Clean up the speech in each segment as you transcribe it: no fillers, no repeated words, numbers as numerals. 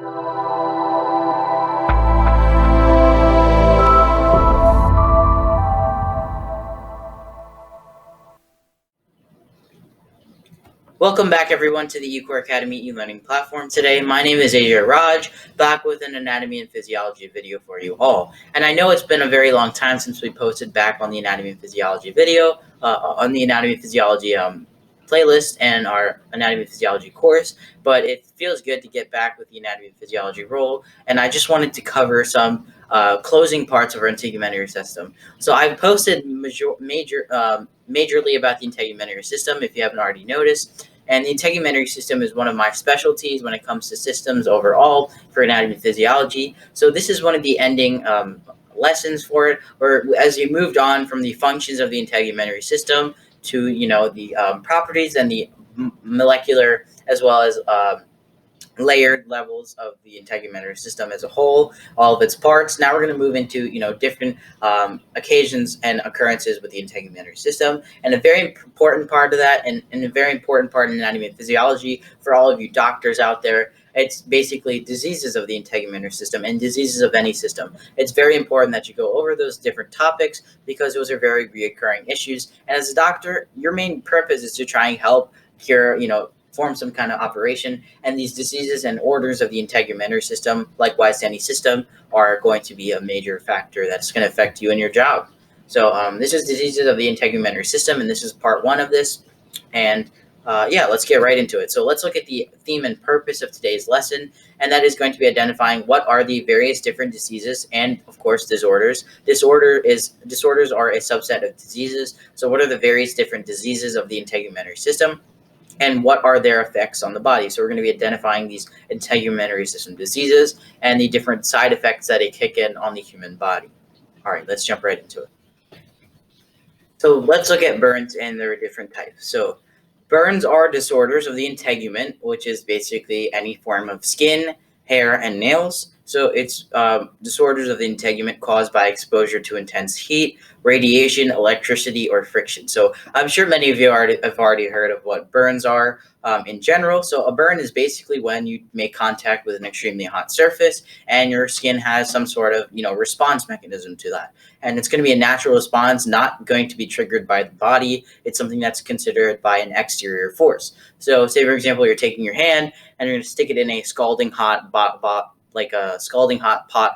Welcome back, everyone, to the eCoreAcademy e-learning platform. Today, my name is AJay, back with an anatomy and physiology video for you all. And I know it's been a very long time since we posted back on the anatomy and physiology video, on the anatomy and physiology playlist and our anatomy and physiology course, but it feels good to get back with the anatomy and physiology role. And I just wanted to cover some closing parts of our integumentary system. So I've posted majorly about the integumentary system, if you haven't already noticed. And the integumentary system is one of my specialties when it comes to systems overall for anatomy and physiology. So this is one of the ending lessons for it, or as you moved on from the functions of the integumentary system to the properties and the molecular as well as layered levels of the integumentary system as a whole, all of its parts. Now we're going to move into different occasions and occurrences with the integumentary system, and a very important part of that, and a very important part in anatomy and physiology for all of you doctors out there. It's basically diseases of the integumentary system and diseases of any system. It's very important that you go over those different topics because those are very reoccurring issues. And as a doctor, your main purpose is to try and help cure, form some kind of operation, and these diseases and orders of the integumentary system, likewise to any system, are going to be a major factor that's going to affect you in your job. So this is diseases of the integumentary system, and this is part one of this. And let's get right into it. So let's look at the theme and purpose of today's lesson, and that is going to be identifying what are the various different diseases and, of course, disorders. Disorders are a subset of diseases. So what are the various different diseases of the integumentary system, and what are their effects on the body? So we're going to be identifying these integumentary system diseases and the different side effects that they kick in on the human body. All right, let's jump right into it. So let's look at burns and their different types. So burns are disorders of the integument, which is basically any form of skin, hair, and nails. So it's disorders of the integument caused by exposure to intense heat, radiation, electricity, or friction. So I'm sure many of you have already heard of what burns are in general. So a burn is basically when you make contact with an extremely hot surface and your skin has some sort of response mechanism to that. And it's going to be a natural response, not going to be triggered by the body. It's something that's considered by an exterior force. So say, for example, you're taking your hand and you're going to stick it in a scalding hot pot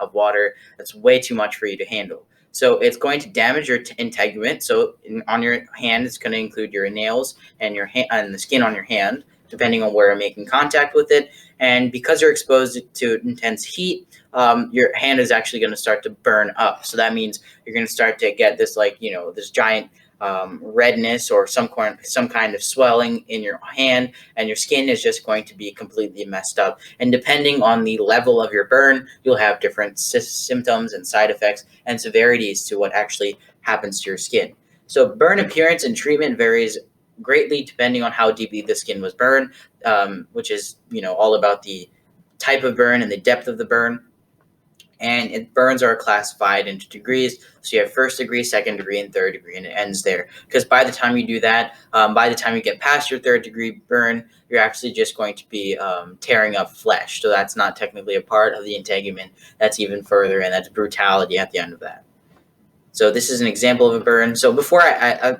of water that's way too much for you to handle. So it's going to damage your integument. So on your hand, it's going to include your nails and and the skin on your hand, depending on where you're making contact with it. And because you're exposed to intense heat, your hand is actually going to start to burn up. So that means you're going to start to get this this giant redness or some kind of swelling in your hand, and your skin is just going to be completely messed up. And depending on the level of your burn, you'll have different symptoms and side effects and severities to what actually happens to your skin. So burn appearance and treatment varies greatly depending on how deeply the skin was burned, which is all about the type of burn and the depth of the burn. And burns are classified into degrees. So you have first degree, second degree, and third degree, and it ends there. Because by the time you do that, by the time you get past your third degree burn, you're actually just going to be tearing up flesh. So that's not technically a part of the integument. That's even further, and that's brutality at the end of that. So this is an example of a burn. So before I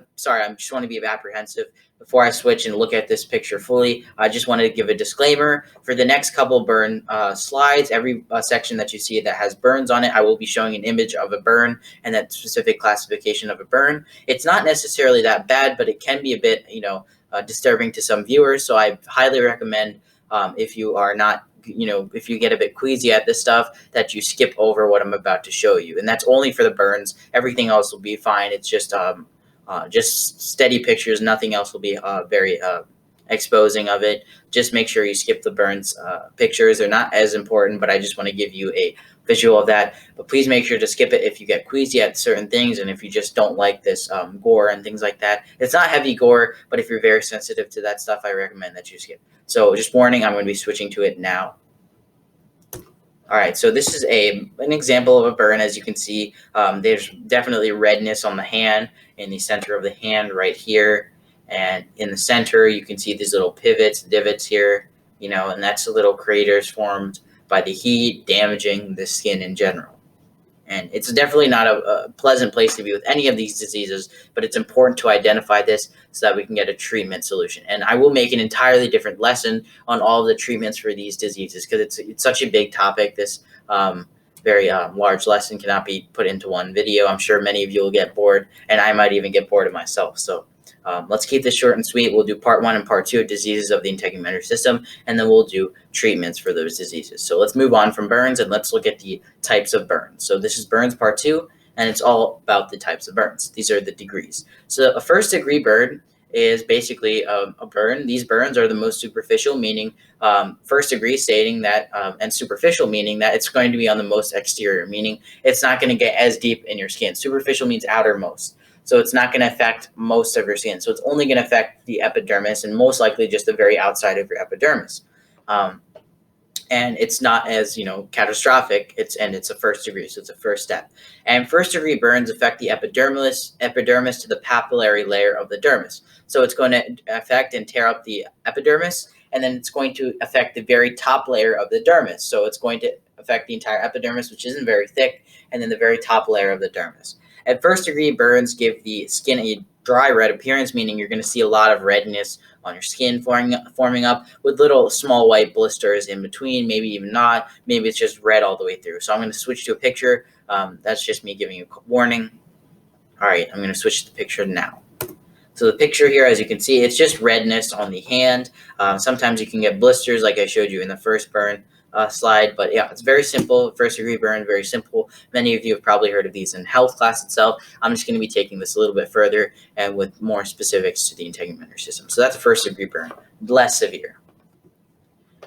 just want to be apprehensive. Before I switch and look at this picture fully, I just wanted to give a disclaimer. For the next couple burn slides, every section that you see that has burns on it, I will be showing an image of a burn and that specific classification of a burn. It's not necessarily that bad, but it can be a bit, disturbing to some viewers. So I highly recommend if you are not if you get a bit queasy at this stuff, that you skip over what I'm about to show you. And that's only for the burns. Everything else will be fine. It's just steady pictures. Nothing else will be very exposing of it. Just make sure you skip the burns pictures. They're not as important, but I just want to give you a visual of that. But please make sure to skip it if you get queasy at certain things and if you just don't like this gore and things like that. It's not heavy gore, but if you're very sensitive to that stuff, I recommend that you skip. So just warning, I'm going to be switching to it now. All right, so this is an example of a burn. As you can see, there's definitely redness on the hand, in the center of the hand right here. And in the center, you can see these little divots here, and that's the little craters formed by the heat, damaging the skin in general. And it's definitely not a pleasant place to be with any of these diseases, but it's important to identify this so that we can get a treatment solution. And I will make an entirely different lesson on all of the treatments for these diseases because it's such a big topic. This very large lesson cannot be put into one video. I'm sure many of you will get bored, and I might even get bored of myself. So let's keep this short and sweet. We'll do part 1 and part 2 of diseases of the integumentary system, and then we'll do treatments for those diseases. So let's move on from burns and let's look at the types of burns. So this is burns part 2, and it's all about the types of burns. These are the degrees. So a first degree burn is basically a burn. These burns are the most superficial, meaning first degree stating that, and superficial meaning that it's going to be on the most exterior, meaning it's not going to get as deep in your skin. Superficial means outermost. So it's not going to affect most of your skin. So it's only going to affect the epidermis and most likely just the very outside of your epidermis. And it's not as, catastrophic. It's a first degree, so it's a first step. And first degree burns affect the epidermis to the papillary layer of the dermis. So it's going to affect and tear up the epidermis, and then it's going to affect the very top layer of the dermis. So it's going to affect the entire epidermis, which isn't very thick, and then the very top layer of the dermis. At first degree burns give the skin a dry red appearance, meaning you're going to see a lot of redness on your skin forming up with little small white blisters in between, maybe even not. Maybe it's just red all the way through. So I'm going to switch to a picture. That's just me giving you a warning. All right, I'm going to switch to the picture now. So the picture here, as you can see, it's just redness on the hand. Sometimes you can get blisters like I showed you in the first burn slide, but yeah, it's very simple. First degree burn, very simple. Many of you have probably heard of these in health class itself. I'm just going to be taking this a little bit further and with more specifics to the integumentary system. So that's a first degree burn, less severe.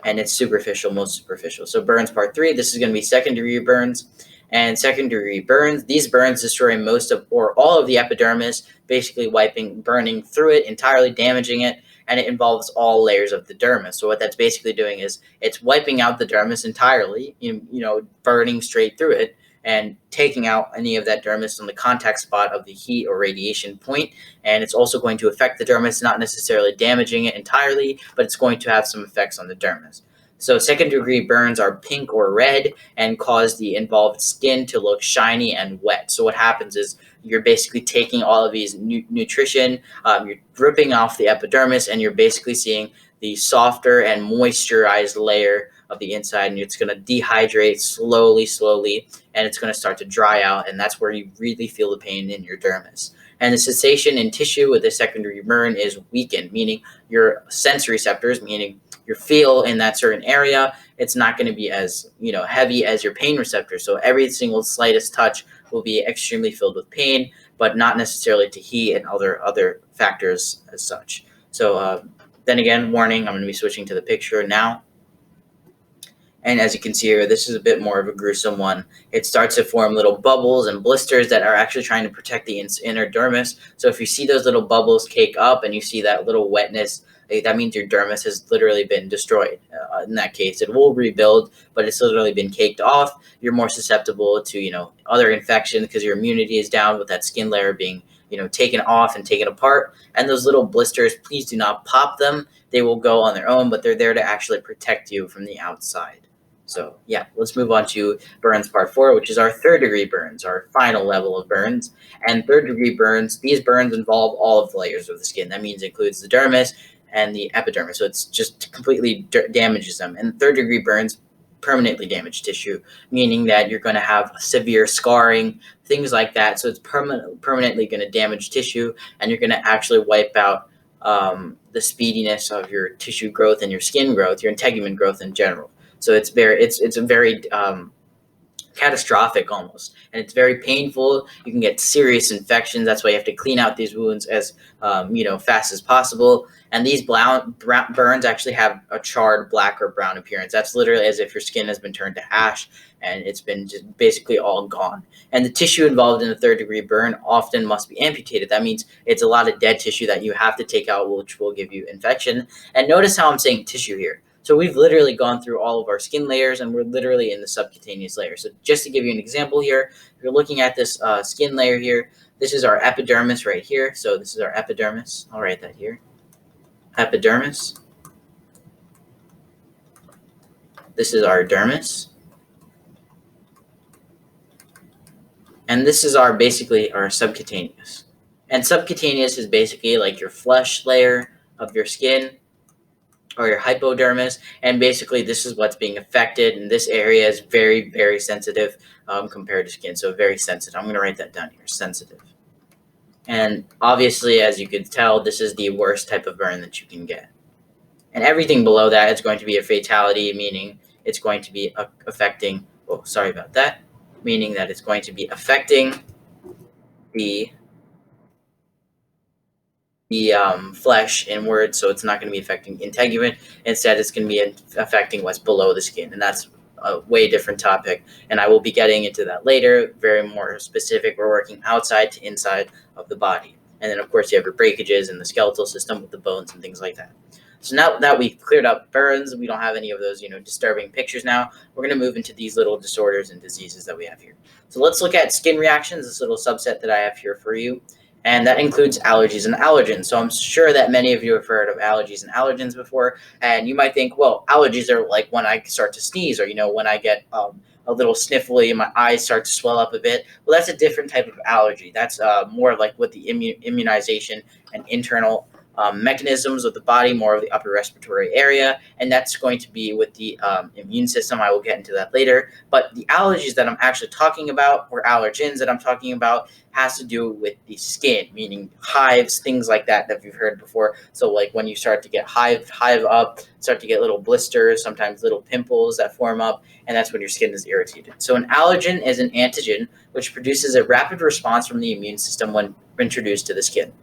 And it's superficial, most superficial. So burns part 3, this is going to be second degree burns. And second degree burns, these burns destroy most of or all of the epidermis, basically burning through it, entirely damaging it, and it involves all layers of the dermis. So what that's basically doing is it's wiping out the dermis entirely, burning straight through it and taking out any of that dermis on the contact spot of the heat or radiation point. And it's also going to affect the dermis, not necessarily damaging it entirely, but it's going to have some effects on the dermis. So second degree burns are pink or red and cause the involved skin to look shiny and wet. So what happens is you're basically taking all of these nutrition, you're dripping off the epidermis, and you're basically seeing the softer and moisturized layer of the inside, and it's going to dehydrate slowly, and it's going to start to dry out, and that's where you really feel the pain in your dermis. And the sensation in tissue with a secondary burn is weakened, meaning your sensory receptors, meaning your feel in that certain area, it's not going to be as heavy as your pain receptors. So every single slightest touch will be extremely filled with pain, but not necessarily to heat and other factors as such. So then again, warning, I'm going to be switching to the picture now. And as you can see here, this is a bit more of a gruesome one. It starts to form little bubbles and blisters that are actually trying to protect the inner dermis. So if you see those little bubbles cake up and you see that little wetness, that means your dermis has literally been destroyed. In that case, it will rebuild, but it's literally been caked off. You're more susceptible to, other infections because your immunity is down with that skin layer being, taken off and taken apart. And those little blisters, please do not pop them. They will go on their own, but they're there to actually protect you from the outside. So yeah, let's move on to burns part 4, which is our third degree burns, our final level of burns. And third degree burns, these burns involve all of the layers of the skin. That means it includes the dermis and the epidermis. So it's just completely damages them. And third degree burns permanently damage tissue, meaning that you're going to have severe scarring, things like that. So it's permanently going to damage tissue, and you're going to actually wipe out the speediness of your tissue growth and your skin growth, your integument growth in general. So it's a very catastrophic almost, and it's very painful. You can get serious infections. That's why you have to clean out these wounds as fast as possible. And these burns actually have a charred black or brown appearance. That's literally as if your skin has been turned to ash and it's been just basically all gone. And the tissue involved in a third degree burn often must be amputated. That means it's a lot of dead tissue that you have to take out, which will give you infection. And notice how I'm saying tissue here. So we've literally gone through all of our skin layers, and we're literally in the subcutaneous layer. So just to give you an example here, if you're looking at this skin layer here, this is our epidermis right here. So this is our epidermis. I'll write that here. Epidermis. this is our dermis. And this is basically our subcutaneous. And subcutaneous is basically like your flesh layer of your skin, or your hypodermis, and basically this is what's being affected, and this area is very, very sensitive compared to skin, so very sensitive. I'm going to write that down here, sensitive. And obviously, as you can tell, this is the worst type of burn that you can get. And everything below that is going to be a fatality, meaning it's going to be affecting, oh, sorry about that, meaning that it's going to be affecting the flesh inward, so it's not going to be affecting integument. Instead, it's going to be affecting what's below the skin, and that's a way different topic, and I will be getting into that later, very more specific. We're working outside to inside of the body. And then, of course, you have your breakages in the skeletal system with the bones and things like that. So now that we've cleared up burns, we don't have any of those, disturbing pictures now. We're going to move into these little disorders and diseases that we have here. So let's look at skin reactions, this little subset that I have here for you. And that includes allergies and allergens. So I'm sure that many of you have heard of allergies and allergens before. And you might think, well, allergies are like when I start to sneeze, or, when I get a little sniffly and my eyes start to swell up a bit. Well, that's a different type of allergy. That's more like with the immunization and internal mechanisms of the body, more of the upper respiratory area, and that's going to be with the immune system. I will get into that later. But the allergies that I'm actually talking about, or allergens that I'm talking about, has to do with the skin, meaning hives, things like that you've heard before. So like when you start to get hive up, start to get little blisters, sometimes little pimples that form up, and that's when your skin is irritated. So an allergen is an antigen which produces a rapid response from the immune system when introduced to the skin.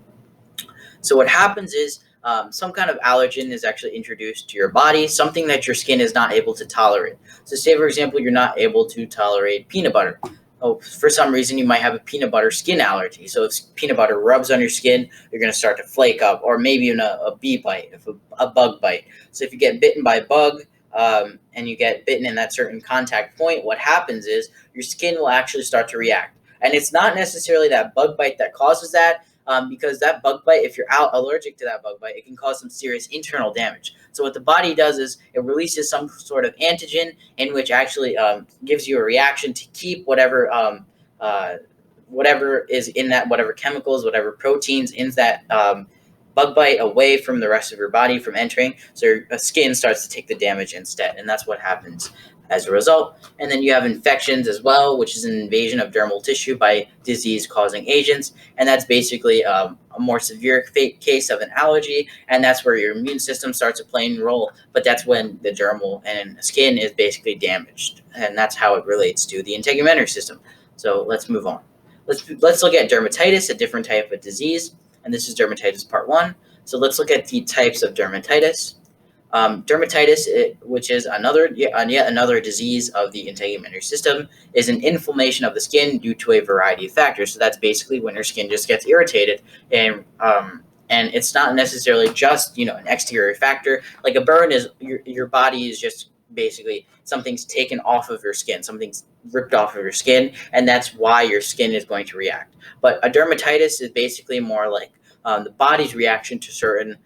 So what happens is some kind of allergen is actually introduced to your body, something that your skin is not able to tolerate. So say, for example, you're not able to tolerate peanut butter. Oh, for some reason, you might have a peanut butter skin allergy. So if peanut butter rubs on your skin, you're going to start to flake up, or maybe even a bee bite, a bug bite. So if you get bitten by a bug and you get bitten in that certain contact point, what happens is your skin will actually start to react. And it's not necessarily that bug bite that causes that. Because that bug bite, if you're allergic to that bug bite, it can cause some serious internal damage. So what the body does is it releases some sort of antigen in which actually gives you a reaction to keep whatever is in that, whatever chemicals, whatever proteins in that bug bite away from the rest of your body from entering. So your skin starts to take the damage instead, and that's what happens as a result. And then you have infections as well, which is an invasion of dermal tissue by disease-causing agents, and that's basically a more severe case of an allergy, and that's where your immune system starts to play a role, but that's when the dermal and skin is basically damaged, and that's how it relates to the integumentary system. So let's move on. Let's look at dermatitis, a different type of disease, and this is dermatitis part 1. So let's look at the types of dermatitis. Dermatitis, which is yet another disease of the integumentary system, is an inflammation of the skin due to a variety of factors. So that's basically when your skin just gets irritated, and it's not necessarily just an exterior factor. Like a burn is your body is just basically something's taken off of your skin, something's ripped off of your skin, and that's why your skin is going to react. But a dermatitis is basically more like the body's reaction to certain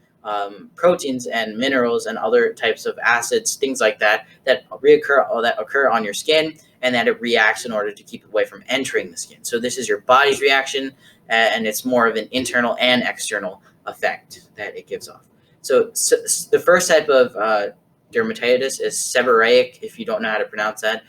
proteins and minerals and other types of acids, things like that occur on your skin, and that it reacts in order to keep it away from entering the skin. So this is your body's reaction, and it's more of an internal and external effect that it gives off. So the first type of dermatitis is seborrheic. If you don't know how to pronounce that,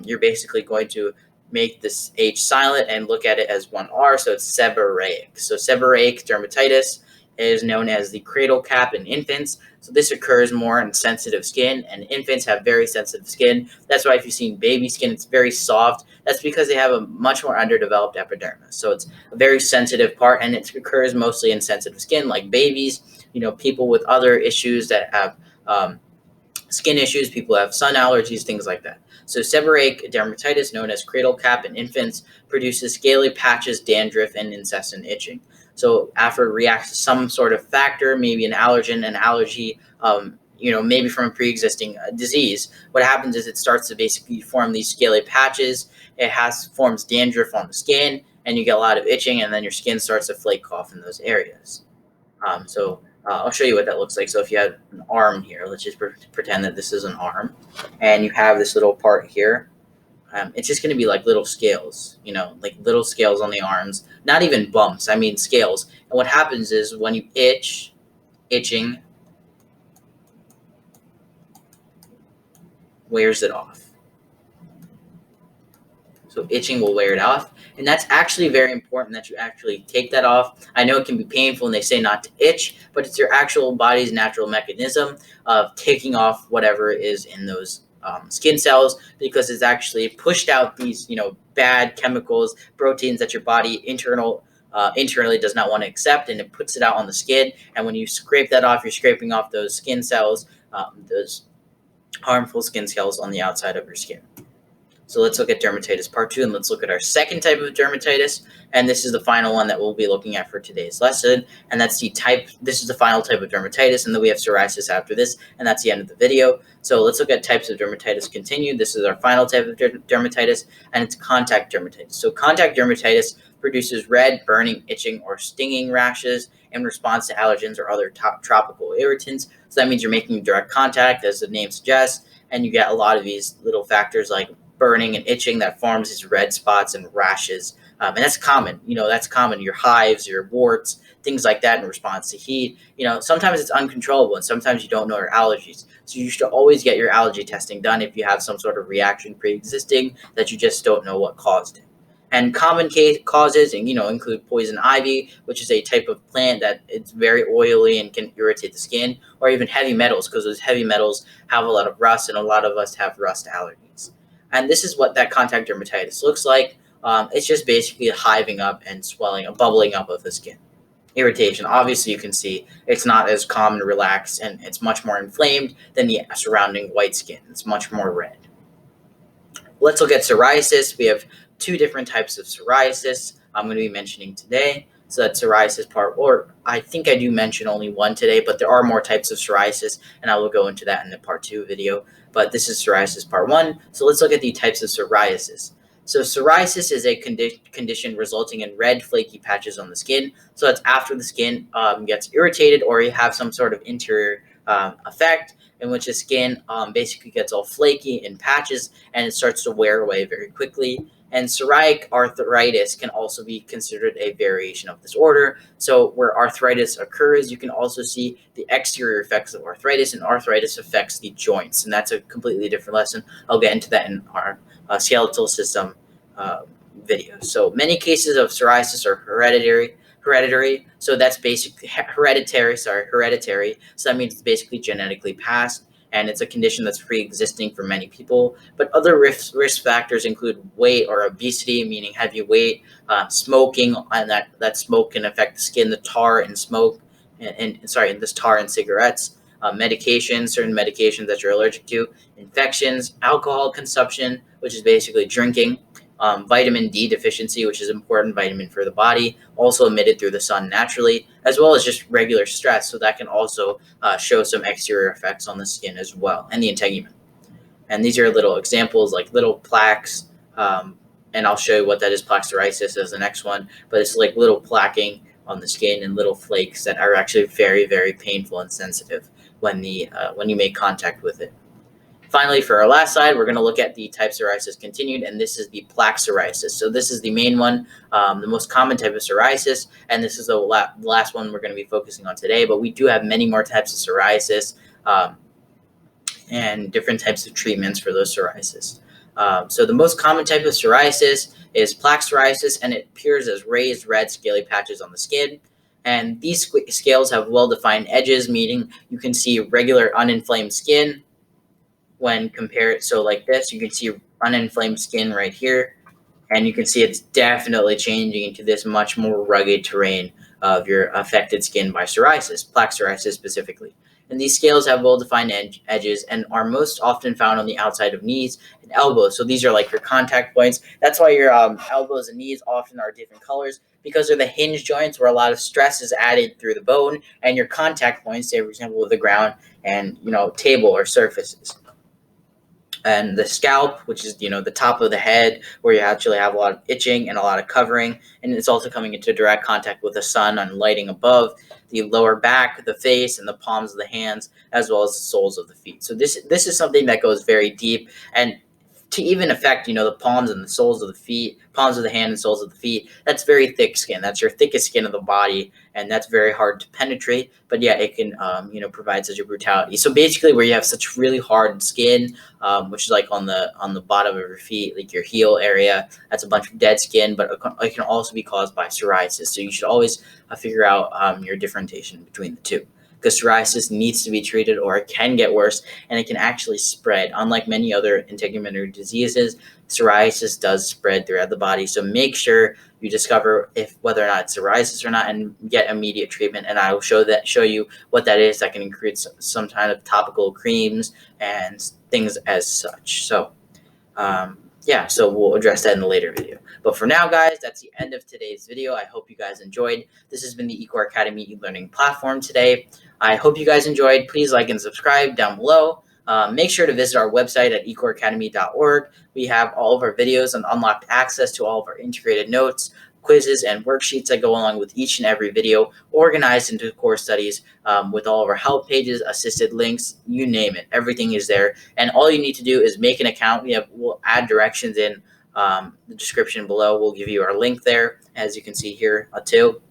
you're basically going to make this H silent and look at it as one R, so it's seborrheic. So seborrheic dermatitis is known as the cradle cap in infants. So this occurs more in sensitive skin, and infants have very sensitive skin. That's why if you've seen baby skin, it's very soft. That's because they have a much more underdeveloped epidermis. So it's a very sensitive part, and it occurs mostly in sensitive skin, like babies, people with other issues that have skin issues, people who have sun allergies, things like that. So seborrheic dermatitis, known as cradle cap in infants, produces scaly patches, dandruff, and incessant itching. So after it reacts to some sort of factor, maybe an allergen, an allergy, maybe from a pre-existing disease, what happens is it starts to basically form these scaly patches. It forms dandruff on the skin, and you get a lot of itching, and then your skin starts to flake off in those areas. So I'll show you what that looks like. So if you have an arm here, let's just pretend that this is an arm, and you have this little part here. It's just going to be like little scales, like little scales on the arms, not even bumps. I mean scales. And what happens is when you itching wears it off. So itching will wear it off. And that's actually very important that you actually take that off. I know it can be painful and they say not to itch, but it's your actual body's natural mechanism of taking off whatever is in those skin cells, because it's actually pushed out these, bad chemicals, proteins that your body internally does not want to accept, and it puts it out on the skin. And when you scrape that off, you're scraping off those skin cells, those harmful skin cells on the outside of your skin. So let's look at dermatitis part 2, and let's look at our second type of dermatitis. And this is the final one that we'll be looking at for today's lesson. And that's this is the final type of dermatitis. And then we have psoriasis after this, and that's the end of the video. So let's look at types of dermatitis continued. This is our final type of dermatitis, and it's contact dermatitis. So contact dermatitis produces red, burning, itching, or stinging rashes in response to allergens or other tropical irritants. So that means you're making direct contact, as the name suggests, and you get a lot of these little factors like burning and itching that forms these red spots and rashes. And that's common. That's common. Your hives, your warts, things like that in response to heat. Sometimes it's uncontrollable, and sometimes you don't know your allergies. So you should always get your allergy testing done if you have some sort of reaction pre-existing that you just don't know what caused it. And common causes include poison ivy, which is a type of plant that it's very oily and can irritate the skin, or even heavy metals, because those heavy metals have a lot of rust, and a lot of us have rust allergies. And this is what that contact dermatitis looks like. It's just basically a hiving up and swelling, a bubbling up of the skin. Irritation, obviously you can see it's not as calm and relaxed, and it's much more inflamed than the surrounding white skin. It's much more red. Let's look at psoriasis. We have 2 different types of psoriasis I'm going to be mentioning today. So that's psoriasis part, or I think I do mention only one today, but there are more types of psoriasis, and I will go into that in the part 2 video. But this is psoriasis part 1. So let's look at the types of psoriasis. So psoriasis is a condition resulting in red, flaky patches on the skin. So that's after the skin gets irritated, or you have some sort of interior effect in which the skin basically gets all flaky in patches, and it starts to wear away very quickly. And psoriatic arthritis can also be considered a variation of this order. So where arthritis occurs, you can also see the exterior effects of arthritis, and arthritis affects the joints. And that's a completely different lesson. I'll get into that in our skeletal system video. So many cases of psoriasis are hereditary. So that's basically hereditary. So that means it's basically genetically passed, and it's a condition that's pre-existing for many people. But other risk factors include weight or obesity, meaning heavy weight, smoking, and that smoke can affect the skin, the tar and smoke, this tar in cigarettes, certain medications that you're allergic to, infections, alcohol consumption, which is basically drinking, vitamin D deficiency, which is important vitamin for the body, also emitted through the sun naturally, as well as just regular stress. So that can also show some exterior effects on the skin as well, and the integument. And these are little examples, like little plaques, and I'll show you what that is. Plaque psoriasis as the next one, but it's like little plaquing on the skin and little flakes that are actually very, very painful and sensitive when you make contact with it. Finally, for our last slide, we're going to look at the type psoriasis continued, and this is the plaque psoriasis. So this is the main one, the most common type of psoriasis, and this is the last one we're going to be focusing on today. But we do have many more types of psoriasis and different types of treatments for those psoriasis. So the most common type of psoriasis is plaque psoriasis, and it appears as raised red scaly patches on the skin. And these scales have well-defined edges, meaning you can see regular uninflamed skin when compared. So like this, you can see uninflamed skin right here, and you can see it's definitely changing into this much more rugged terrain of your affected skin by psoriasis, plaque psoriasis specifically. And these scales have well-defined edges and are most often found on the outside of knees and elbows. So these are like your contact points. That's why your elbows and knees often are different colors, because they're the hinge joints where a lot of stress is added through the bone, and your contact points, say for example, with the ground and table or surfaces. and the scalp, which is the top of the head, where you actually have a lot of itching and a lot of covering, and it's also coming into direct contact with the sun and lighting above the lower back, the face, and the palms of the hands, as well as the soles of the feet. So this is something that goes very deep, and to even affect the palms and the soles of the feet, palms of the hand and soles of the feet, that's very thick skin. That's your thickest skin of the body, and that's very hard to penetrate. But yeah, it can provide such a brutality. So basically, where you have such really hard skin, which is like on the bottom of your feet, like your heel area, that's a bunch of dead skin. But it can also be caused by psoriasis. So you should always figure out your differentiation between the two, because psoriasis needs to be treated or it can get worse, and it can actually spread. Unlike many other integumentary diseases, psoriasis does spread throughout the body. So make sure you discover whether or not it's psoriasis or not, and get immediate treatment. And I will show you what that is. That can include some kind of topical creams and things as such. So so we'll address that in a later video. But for now, guys, that's the end of today's video. I hope you guys enjoyed. This has been the eCoreAcademy e-learning platform today. I hope you guys enjoyed. Please like and subscribe down below. Make sure to visit our website at eCoreAcademy.org. We have all of our videos and unlocked access to all of our integrated notes, quizzes, and worksheets that go along with each and every video, organized into core studies with all of our help pages, assisted links, you name it. Everything is there. And all you need to do is make an account. We'll add directions in the description below. We'll give you our link there, as you can see here too.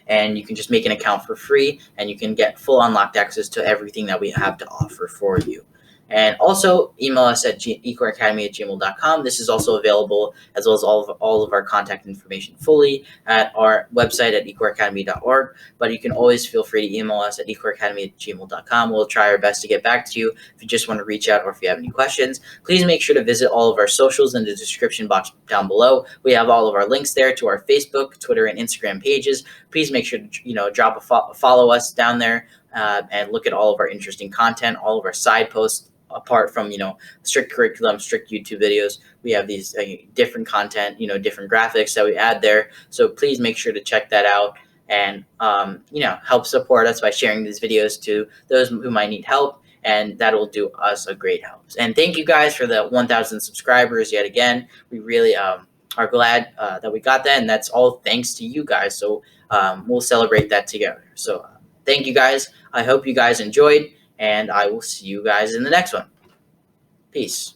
And you can just make an account for free, and you can get full unlocked access to everything that we have to offer for you. And also email us at eCoreAcademy@gmail.com. This is also available, as well as all of our contact information, fully at our website at eCoreAcademy.org. But you can always feel free to email us at eCoreAcademy@gmail.com. We'll try our best to get back to you if you just want to reach out or if you have any questions. Please make sure to visit all of our socials in the description box down below. We have all of our links there to our Facebook, Twitter, and Instagram pages. Please make sure to drop a follow us down there, and look at all of our interesting content, all of our side posts. Apart from strict curriculum, strict YouTube videos, we have these different content, different graphics that we add there. So please make sure to check that out, and help support us by sharing these videos to those who might need help, and that'll do us a great help. And thank you guys for the 1,000 subscribers yet again. We really are glad that we got that, and that's all thanks to you guys. So we'll celebrate that together. So thank you guys. I hope you guys enjoyed, and I will see you guys in the next one. Peace.